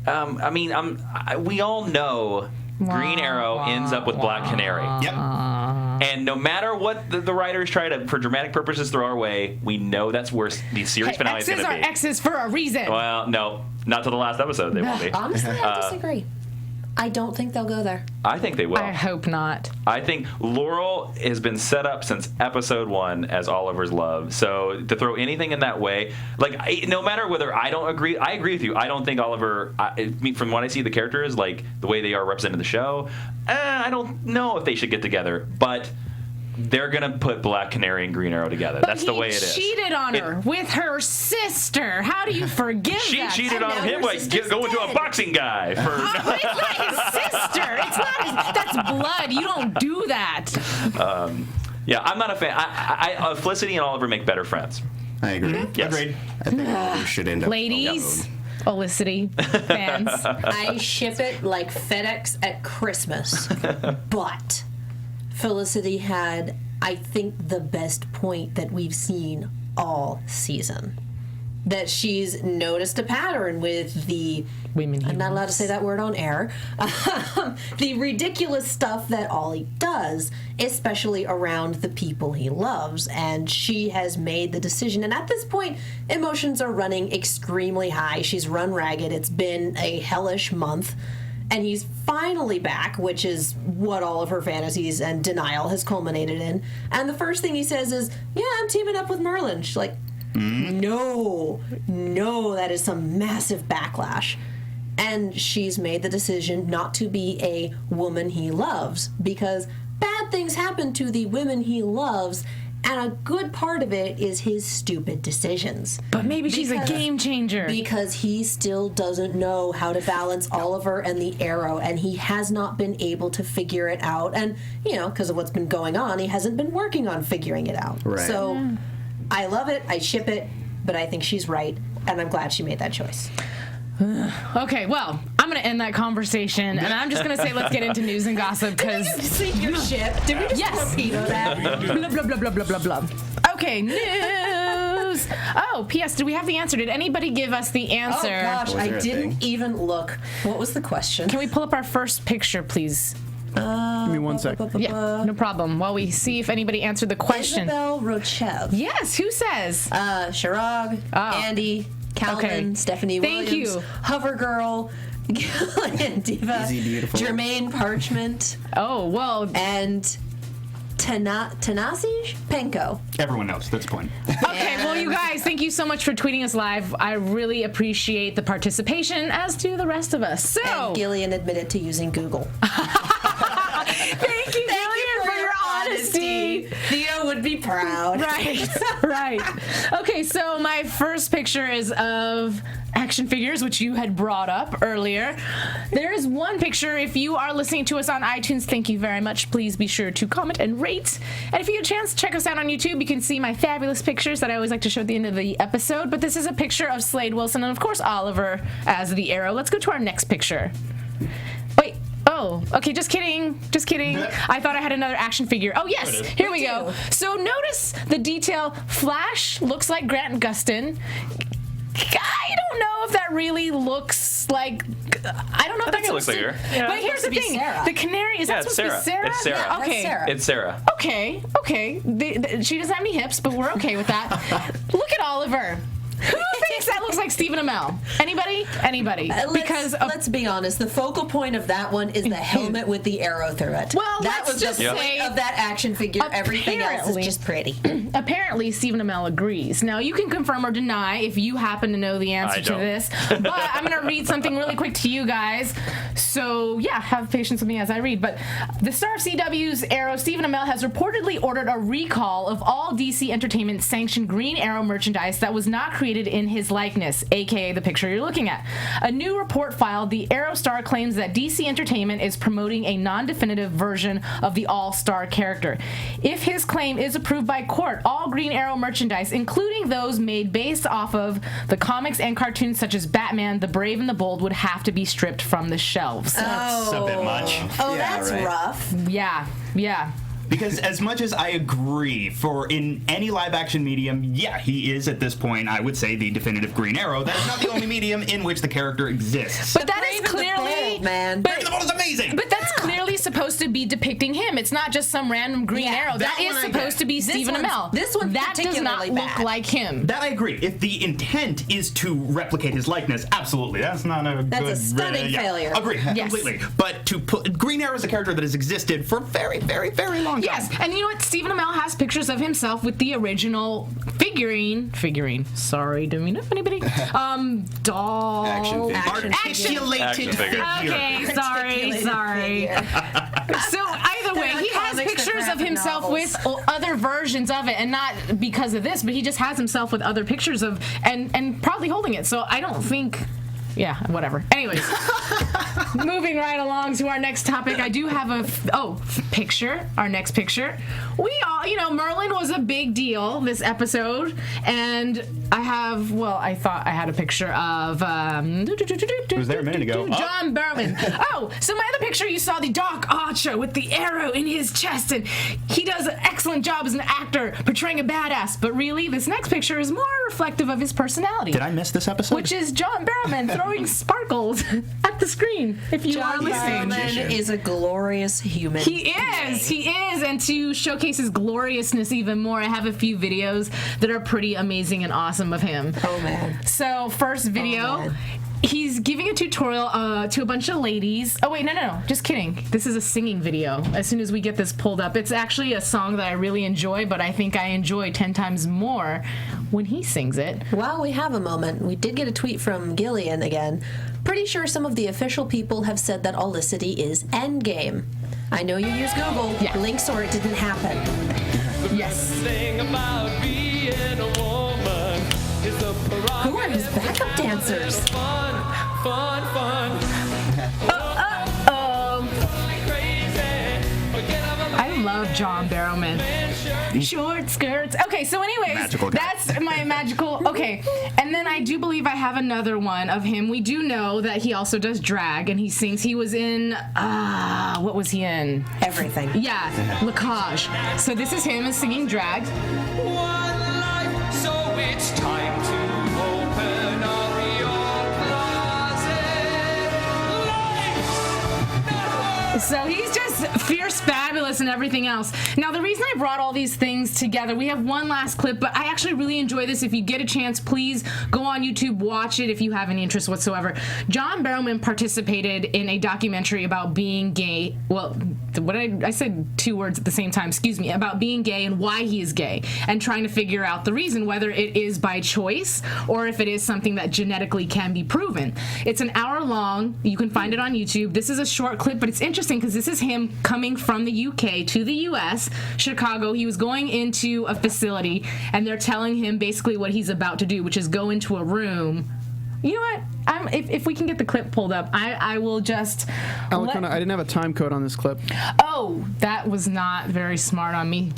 We all know Green Arrow ends up with Black Canary. Yep. And no matter what the writers try to, for dramatic purposes, throw our way, we know that's where the series finale is going to be. X's are X's for a reason. Well, no, not till the last episode they won't be. Honestly, I disagree. I don't think they'll go there. I think they will. I hope not. I think Laurel has been set up since episode 1 as Oliver's love. So to throw anything in that way, no matter whether I don't agree, I agree with you. I don't think Oliver, from what I see the characters, like the way they are represented in the show, I don't know if they should get together. But they're going to put Black Canary and Green Arrow together. That's the way it is. He cheated on her with her sister. How do you forgive that? She cheated on him by going to a boxing guy. It's not his sister. It's not that's blood. You don't do that. Yeah, I'm not a fan. Felicity and Oliver make better friends. I agree. Yes. Agreed. I think Oliver should end up Ladies, alone. Olicity fans. I ship it like FedEx at Christmas. But Felicity had, I think, the best point that we've seen all season. That she's noticed a pattern with the women. I'm not allowed to say that word on air. The ridiculous stuff that Ollie does, especially around the people he loves. And she has made the decision. And at this point, emotions are running extremely high. She's run ragged. It's been a hellish month. And he's finally back, which is what all of her fantasies and denial has culminated in. And the first thing he says is, "Yeah, I'm teaming up with Merlin." She's like, no, that is some massive backlash. And she's made the decision not to be a woman he loves because bad things happen to the women he loves, And a good part of it is his stupid decisions. But maybe she's a game changer. Because he still doesn't know how to balance Oliver and the Arrow, and he has not been able to figure it out. And, because of what's been going on, he hasn't been working on figuring it out. Right. So I love it, I ship it, but I think she's right, and I'm glad she made that choice. Okay, well, I'm going to end that conversation, and I'm just going to say let's get into news and gossip, because... Did we just sink your ship? Did we just torpedo that? blah, blah, blah, blah, blah, blah, blah. Okay, news! Oh, P.S., did we have the answer? Did anybody give us the answer? Oh, gosh, I didn't even look. What was the question? Can we pull up our first picture, please? Give me 1 sec. Yeah, no problem. While we see if anybody answered the question. Isabel Rochev. Yes, who says? Shirag, Andy, Calvin, Okay. Stephanie Thank Williams, you. Hover Girl, Gillian Diva, Easy, beautiful. Jermaine Parchment, Oh, well, and Tanasi Penko. Everyone knows. That's the point. okay, well, you guys, thank you so much for tweeting us live. I really appreciate the participation, as do the rest of us. So, And Gillian admitted to using Google. thank you, Gillian, for your honesty. Theo would be proud. Right, right. Okay, so my first picture is of action figures, which you had brought up earlier. There is one picture. If you are listening to us on iTunes, thank you very much. Please be sure to comment and rate. And if you get a chance, check us out on YouTube. You can see my fabulous pictures that I always like to show at the end of the episode. But this is a picture of Slade Wilson and, of course, Oliver as the Arrow. Let's go to our next picture. Wait. Oh, okay, just kidding. Just kidding. I thought I had another action figure. Oh, yes, here we go. So notice the detail. Flash looks like Grant Gustin. I don't know if that really looks like... I don't know if I think that's it looks like her. Yeah. But here's the thing. Sarah. The canary, is that it's supposed to be Sarah? It's Sarah. Yeah, okay. That's Sarah. It's Sarah. Okay. She doesn't have any hips, but we're okay with that. Look at Oliver. Who thinks that looks like Stephen Amell? Anybody? Let's be honest. The focal point of that one is the helmet with the arrow through it. Well, that let's was just the say point of that action figure. Everything else is apparently- just pretty. Apparently, Stephen Amell agrees. Now, you can confirm or deny if you happen to know the answer I to don't. this. But I'm going to read something really quick to you guys. So, yeah, have patience with me as I read. But the star of CW's Arrow, Stephen Amell, has reportedly ordered a recall of all DC Entertainment sanctioned Green Arrow merchandise that was not created in his likeness, aka the picture you're looking at. A new report filed, the Arrow star claims that DC Entertainment is promoting a non-definitive version of the All-Star character. If his claim is approved by court, all Green Arrow merchandise, including those made based off of the comics and cartoons such as Batman, The Brave and the Bold, would have to be stripped from the shelves. That's a bit much. Oh, Yeah, that's right. rough. Yeah. Because as much as I agree, for in any live-action medium, yeah, he is at this point, I would say, the definitive Green Arrow. That is not the only medium in which the character exists. But that Brave is and the clearly... Bold, man. Brave and the Bold is amazing! But that's clearly supposed to be depicting him. It's not just some random Green Yeah, Arrow. That that is one I supposed get. to be This Stephen one's- Amell. this one's that does not particularly look bad. like him. That I agree. If the intent is to replicate his likeness, absolutely. That's not a That's good... a stunning failure. Agree, Yes. completely. But to put... Green Arrow is a character that has existed for a very, very, very long time. Yes, and you know what? Stephen Amell has pictures of himself with the original figurine. Sorry, do we know anybody? Doll. Action figure. Articulated Action figure. figure. Okay, sorry. So either way, he has comics, pictures they're of himself graphic with other versions of it, and not because of this, but he just has himself with other pictures of, and probably holding it. So I don't think. Yeah, whatever. Anyways, moving right along to our next topic, I do have a picture. Our next picture. We all, Merlin was a big deal this episode, and I thought I had a picture of. It was there a minute ago. John Berman. So my other picture, you saw the Doc Archer with the arrow in his chest, and he does an excellent job as an actor portraying a badass. But really, this next picture is more reflective of his personality. Did I miss this episode? Which is John Barrowman throwing sparkles at the screen, if you are John listening. Barrowman is a glorious human. He is, and to showcase his gloriousness even more, I have a few videos that are pretty amazing and awesome of him. Oh, man. So, first video, man. he's giving a tutorial to a bunch of ladies. Oh, wait, no, just kidding. This is a singing video. As soon as we get this pulled up, it's actually a song that I really enjoy, but I think I enjoy 10 times more when he sings it. While we have a moment, we did get a tweet from Gillian again. Pretty sure some of the official people have said that Olicity is endgame. I know you use Google. Yeah. Links or it didn't happen. Yes. Who are his backup dancers? I love John Barrowman. Short skirts. Okay, so anyways, Magical guy. that's my magical. Okay, and then I do believe I have another one of him. We do know that he also does drag, and he sings. He was in, what was he in? Everything. Yeah, Lacage. So this is him singing drag. So it's time to open up your closet. So he's just fierce, fabulous, and everything else. Now, the reason I brought all these things together, we have one last clip, but I actually really enjoy this. If you get a chance, please go on YouTube, watch it if you have any interest whatsoever. John Barrowman participated in a documentary about being gay. Well, I said two words at the same time, excuse me, about being gay and why he is gay, and trying to figure out the reason, whether it is by choice or if it is something that genetically can be proven. It's an hour long. You can find it on YouTube. This is a short clip, but it's interesting because this is him coming from the UK to the US, Chicago. He was going into a facility, and they're telling him basically what he's about to do, which is go into a room. You know what? If we can get the clip pulled up, I will just... Alikona, I didn't have a time code on this clip. Oh, that was not very smart on me.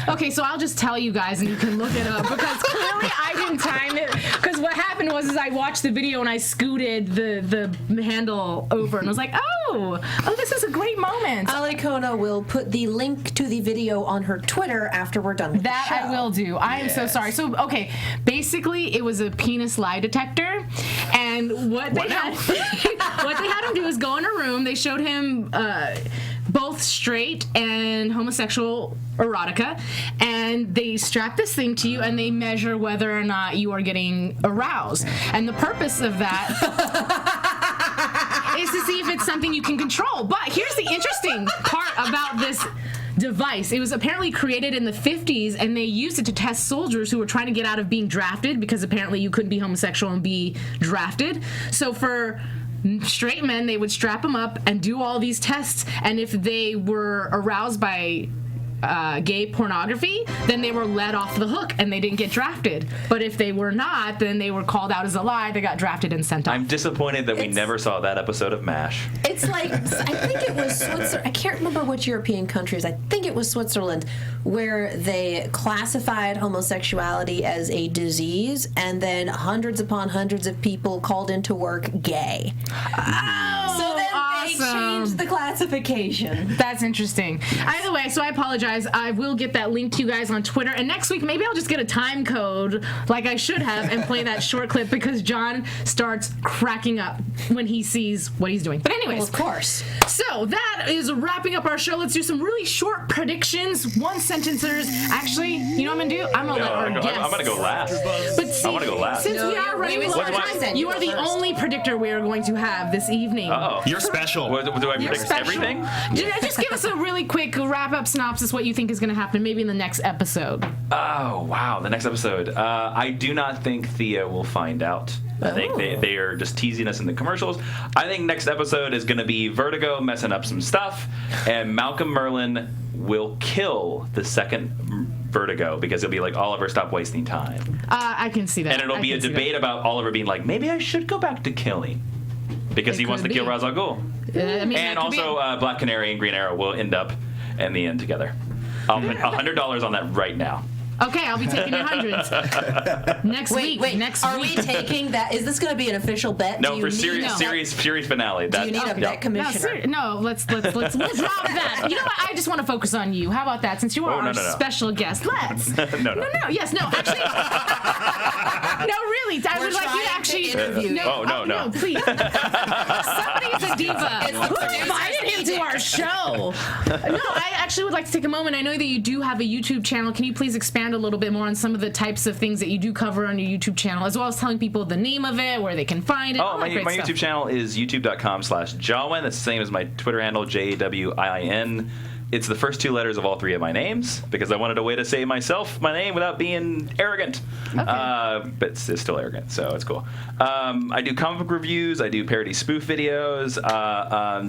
Okay, so I'll just tell you guys, and you can look it up, because clearly I didn't time it. Because what happened was I watched the video, and I scooted the handle over, and I was like, oh, this is a great moment. Alikona will put the link to the video on her Twitter after we're done with That the show. I will do. I am so sorry. So, okay, basically it was a penis lie detector, and what they had him do is go in a room. They showed him both straight and homosexual erotica, and they strap this thing to you, and they measure whether or not you are getting aroused. And the purpose of that is to see if it's something you can control. But here's the interesting part about this device. It was apparently created in the 50s, and they used it to test soldiers who were trying to get out of being drafted, because apparently you couldn't be homosexual and be drafted. So for straight men, they would strap them up and do all these tests, and if they were aroused by gay pornography, then they were let off the hook and they didn't get drafted. But if they were not, then they were called out as a lie, they got drafted and sent off. I'm disappointed that we never saw that episode of MASH. It's like, I think it was Switzerland. I can't remember which European countries. I think it was Switzerland, where they classified homosexuality as a disease, and then hundreds upon hundreds of people called into work gay. Oh, So then they awesome. changed the classification. That's interesting. Either way, so I apologize. I will get that link to you guys on Twitter. And next week, maybe I'll just get a time code like I should have and play that short clip, because John starts cracking up when he sees what he's doing. But anyways. Well, of course. So that is wrapping up our show. Let's do some really short predictions, one sentencers. Actually, you know what I'm going to do? I'm going to let our guests. I'm going to go last. But see, I want to go last. Since we are running low on time, you are the only predictor we are going to have this evening. Oh, You're special. Do I predict special. everything? Just give us a really quick wrap-up synopsis, what you think is going to happen maybe in the next episode. Oh, wow. The next episode. I do not think Thea will find out. I think they are just teasing us in the commercials. I think next episode is going to be Vertigo messing up some stuff, and Malcolm Merlin will kill the second Vertigo, because he'll be like, Oliver, stop wasting time. I can see that. And it'll be a debate about Oliver being like, maybe I should go back to killing, because he wants to kill Ra's al Ghul. And also Black Canary and Green Arrow will end up in the end together. I'll put $100 on that right now. Okay, I'll be taking your hundreds. Next week. Are we taking that? Is this going to be an official bet? No, for series finale. Do you need a bet commissioner? No, let's drop that. You know what? I just want to focus on you. How about that? Since you are our special guest, let's. No. Yes, no. Actually, no, really. I would like you to actually interview. No, please. Somebody's a diva. Who invited him to our show? No, I actually would like to take a moment. I know that you do have a YouTube channel. Can you please expand a little bit more on some of the types of things that you do cover on your YouTube channel, as well as telling people the name of it, where they can find it? My YouTube channel is youtube.com/Jawin. That's the same as my Twitter handle, JAWIN. it's the first 2 letters of all 3 of my names because I wanted a way to say my name without being arrogant. But it's still arrogant, so it's cool. I do comic book reviews. I do parody spoof videos.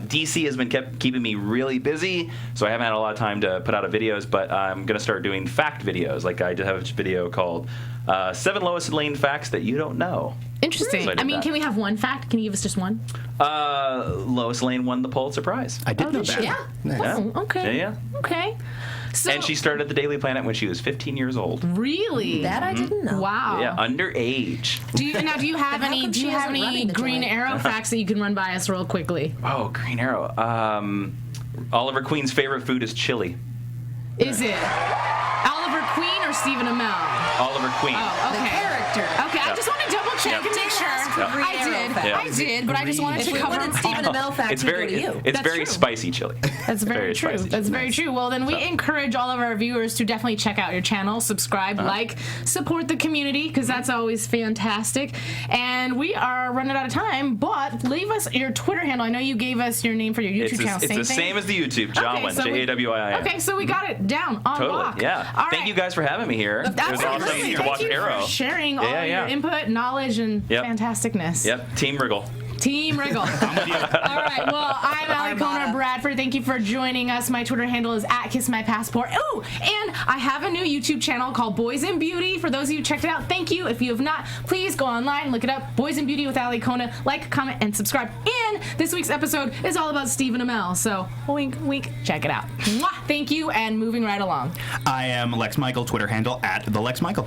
DC has been keeping me really busy, so I haven't had a lot of time to put out videos, but I'm going to start doing fact videos. Like I just have a video called 7 Lois Lane Facts That You Don't Know. Interesting. So I mean, can we have one fact? Can you give us just one? Lois Lane won the Pulitzer Prize. I did know that. Yeah. Nice. Oh, okay. Yeah. Okay. So, And she started the Daily Planet when she was 15 years old. really? That I didn't know. Wow. Yeah, underage. Do you have Then how any? come Do she you have isn't any running the Green joint? Arrow facts that you can run by us real quickly? Oh, Green Arrow. Oliver Queen's favorite food is chili. Is it Oliver Queen or Stephen Amell? Oliver Queen. Oh, The okay. character. Okay, I just want to double check and make sure. Yep. I did, but I just wanted If to we cover. wanted Stephen Amell facts, It's we'd very, go to you. it's That's very true. spicy chili. That's very true. spicy. That's very true. Well, then we encourage all of our viewers to definitely check out your channel, subscribe, like, support the community, because that's always fantastic. And we are running out of time, but leave us your Twitter handle. I know you gave us your name for your YouTube channel. It's the same as the YouTube. Jawin, so we- Jawin. Okay, so we got it down on Totally. lock. Yeah. All Thank right. you guys for having me here. It was awesome Absolutely. to watch Thank you Arrow. for sharing all Yeah, your input, knowledge, and Yep. fantasticness. Yep. Team Wriggle. Team Wriggle. All right. Well, I'm Alikona Bradford. Thank you for joining us. My Twitter handle is @KissMyPassport. Oh, and I have a new YouTube channel called Boys in Beauty. For those of you who checked it out, thank you. If you have not, please go online, look it up. Boys in Beauty with Alikona. Like, comment, and subscribe. And this week's episode is all about Stephen Amell. So, wink, wink. Check it out. Mwah! Thank you, and moving right along. I am Lex Michael, Twitter handle @TheLexMichael.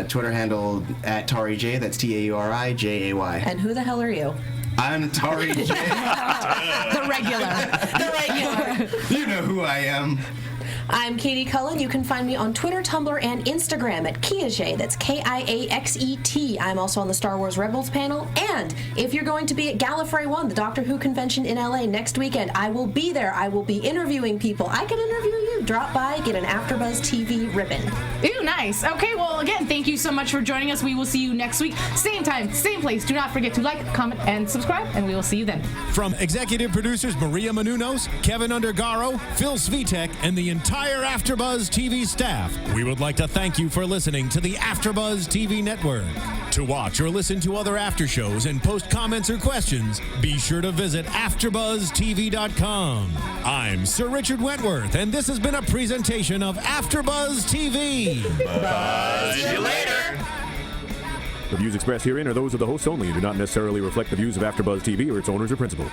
Twitter handle @Tauri J. That's TAURIJAY. And who the hell are you? I'm Tauri J. The regular. The regular. You know who I am. I'm Katie Cullen. You can find me on Twitter, Tumblr, and Instagram @KiaXet. That's KIAXET. I'm also on the Star Wars Rebels panel. And if you're going to be at Gallifrey 1, the Doctor Who convention in LA next weekend, I will be there. I will be interviewing people. I can interview you. Drop by, get an AfterBuzz TV ribbon. Ooh, nice. Okay, well, again, thank you so much for joining us. We will see you next week. Same time, same place. Do not forget to like, comment, and subscribe, and we will see you then. From executive producers Maria Menounos, Kevin Undergaro, Phil Svitek, and the entire AfterBuzz TV staff, we would like to thank you for listening to the AfterBuzz TV network. To watch or listen to other after shows and post comments or questions, be sure to visit AfterBuzzTV.com. I'm Sir Richard Wentworth, and this has been a presentation of AfterBuzz TV. See you later. The views expressed herein are those of the hosts only and do not necessarily reflect the views of AfterBuzz TV or its owners or principals.